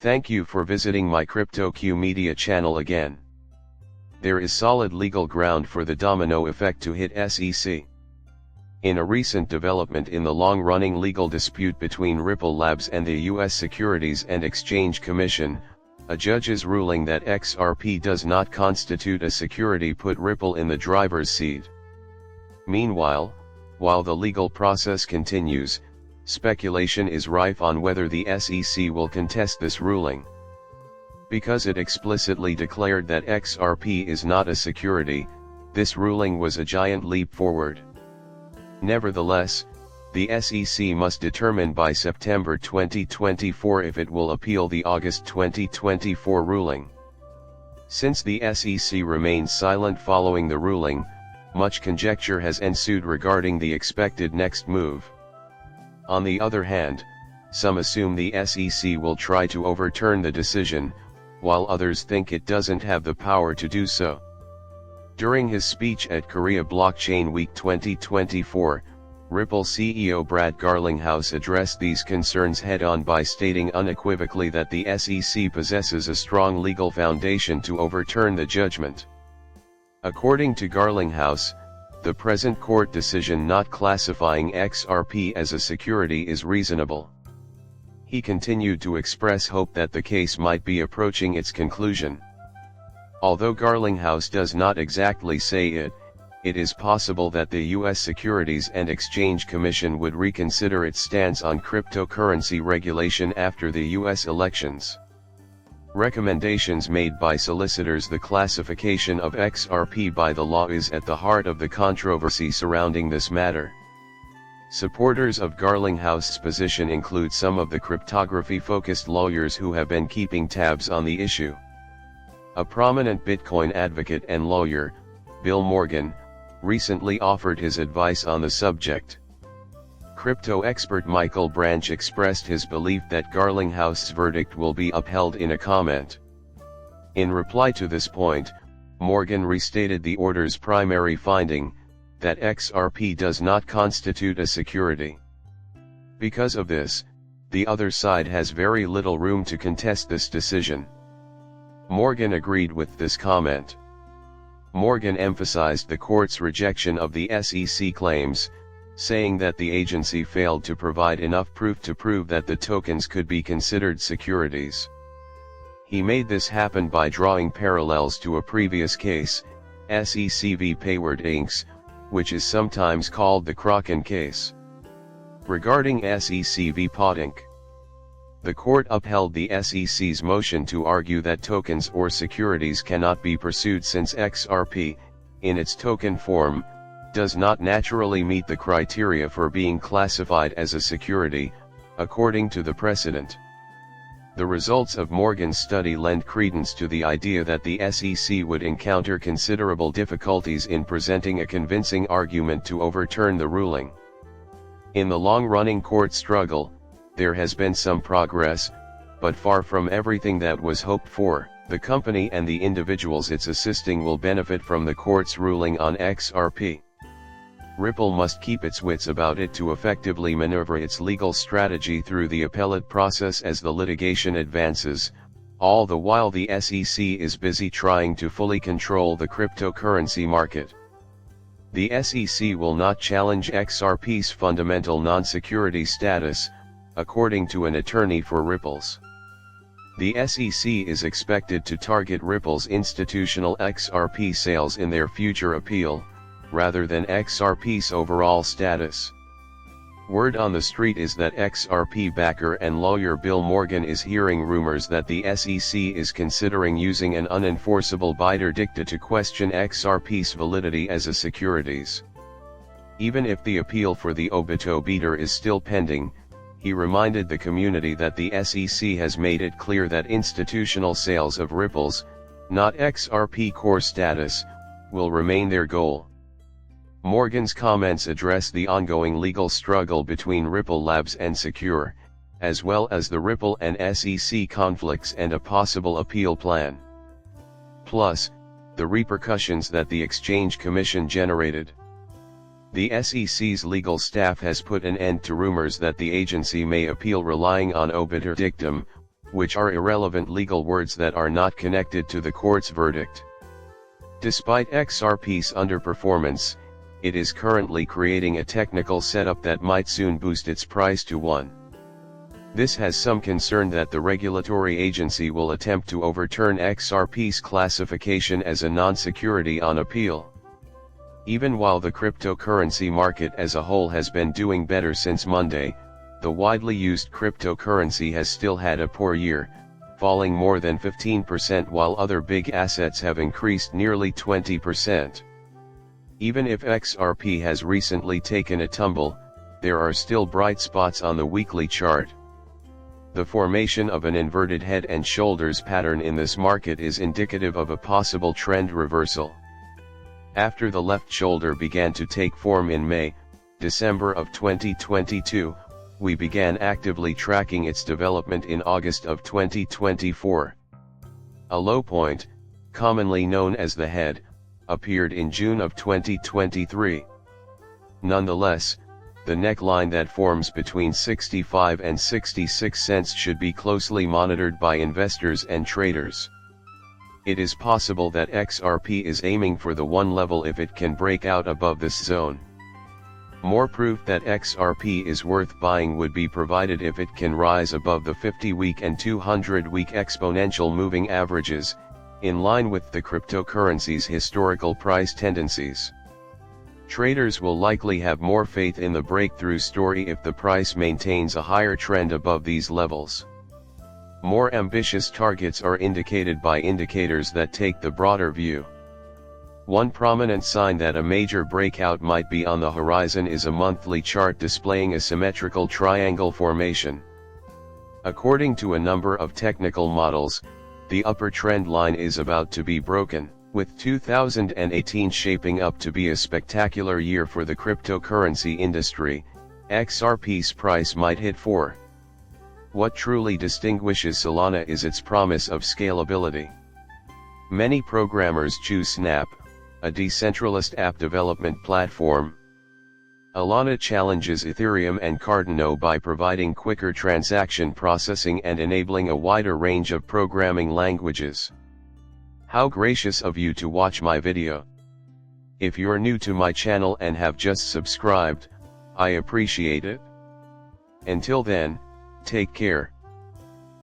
Thank you for visiting my CryptoQ Media channel again. There is solid legal ground for the domino effect to hit SEC. In a recent development in the long-running legal dispute between Ripple Labs and the U.S. Securities and Exchange Commission, a judge's ruling that XRP does not constitute a security put Ripple in the driver's seat. Meanwhile, while the legal process continues, speculation is rife on whether the SEC will contest this ruling. Because it explicitly declared that XRP is not a security, this ruling was a giant leap forward. Nevertheless, the SEC must determine by September 2024 if it will appeal the August 2024 ruling. Since the SEC remains silent following the ruling, much conjecture has ensued regarding the expected next move. On the other hand, some assume the SEC will try to overturn the decision, while others think it doesn't have the power to do so. During his speech at Korea Blockchain Week 2024, Ripple CEO Brad Garlinghouse addressed these concerns head-on by stating unequivocally that the SEC possesses a strong legal foundation to overturn the judgment. According to Garlinghouse, the present court decision not classifying XRP as a security is reasonable. He continued to express hope that the case might be approaching its conclusion. Although Garlinghouse does not exactly say it, it is possible that the U.S. Securities and Exchange Commission would reconsider its stance on cryptocurrency regulation after the U.S. elections. Recommendations made by solicitors. The classification of XRP by the law is at the heart of the controversy surrounding this matter. Supporters of Garlinghouse's position include some of the cryptography-focused lawyers who have been keeping tabs on the issue. A prominent Bitcoin advocate and lawyer, Bill Morgan, recently offered his advice on the subject. Crypto expert Michael Branch expressed his belief that Garlinghouse's verdict will be upheld in a comment. In reply to this point, Morgan restated the order's primary finding, that XRP does not constitute a security. Because of this, the other side has very little room to contest this decision. Morgan agreed with this comment. Morgan emphasized the court's rejection of the SEC claims, saying that the agency failed to provide enough proof to prove that the tokens could be considered securities. He made this happen by drawing parallels to a previous case, SEC v. Payward Inc., which is sometimes called the Kraken case. Regarding SEC v. Pod Inc., the court upheld the SEC's motion to argue that tokens or securities cannot be pursued since XRP, in its token form, does not naturally meet the criteria for being classified as a security, according to the precedent. The results of Morgan's study lend credence to the idea that the SEC would encounter considerable difficulties in presenting a convincing argument to overturn the ruling. In the long-running court struggle, there has been some progress, but far from everything that was hoped for. The company and the individuals it's assisting will benefit from the court's ruling on XRP. Ripple must keep its wits about it to effectively maneuver its legal strategy through the appellate process as the litigation advances, all the while the SEC is busy trying to fully control the cryptocurrency market. The SEC will not challenge XRP's fundamental non-security status, according to an attorney for Ripple's. The SEC is expected to target Ripple's institutional XRP sales in their future appeal, rather than XRP's overall status. Word on the street is that XRP backer and lawyer Bill Morgan is hearing rumors that the SEC is considering using an unenforceable bidder dicta to question XRP's validity as a securities. Even if the appeal for the obito bidder is still pending, he reminded the community that the SEC has made it clear that institutional sales of Ripple's, not XRP core status, will remain their goal. Morgan's comments address the ongoing legal struggle between Ripple Labs and Secure, as well as the Ripple and SEC conflicts and a possible appeal plan. Plus, the repercussions that the Exchange Commission generated. The SEC's legal staff has put an end to rumors that the agency may appeal relying on obiter dictum, which are irrelevant legal words that are not connected to the court's verdict. Despite XRP's underperformance, it is currently creating a technical setup that might soon boost its price to 1. This has some concern that the regulatory agency will attempt to overturn XRP's classification as a non-security on appeal. Even while the cryptocurrency market as a whole has been doing better since Monday, the widely used cryptocurrency has still had a poor year, falling more than 15% while other big assets have increased nearly 20%. Even if XRP has recently taken a tumble, there are still bright spots on the weekly chart. The formation of an inverted head and shoulders pattern in this market is indicative of a possible trend reversal. After the left shoulder began to take form in December of 2022, we began actively tracking its development in August of 2024. A low point, commonly known as the head, appeared in June of 2023. Nonetheless, the neckline that forms between 65 and 66 cents should be closely monitored by investors and traders. It is possible that XRP is aiming for the 1 level if it can break out above this zone. More proof that XRP is worth buying would be provided if it can rise above the 50-week and 200-week exponential moving averages, in line with the cryptocurrency's historical price tendencies. Traders will likely have more faith in the breakthrough story if the price maintains a higher trend above these levels. More ambitious targets are indicated by indicators that take the broader view. One prominent sign that a major breakout might be on the horizon is a monthly chart displaying a symmetrical triangle formation. According to a number of technical models, the upper trend line is about to be broken, with 2018 shaping up to be a spectacular year for the cryptocurrency industry. XRP's price might hit 4. What truly distinguishes Solana is its promise of scalability. Many programmers choose Snap, a decentralized app development platform. Solana challenges Ethereum and Cardano by providing quicker transaction processing and enabling a wider range of programming languages. How gracious of you to watch my video. If you're new to my channel and have just subscribed, I appreciate it. Until then, take care.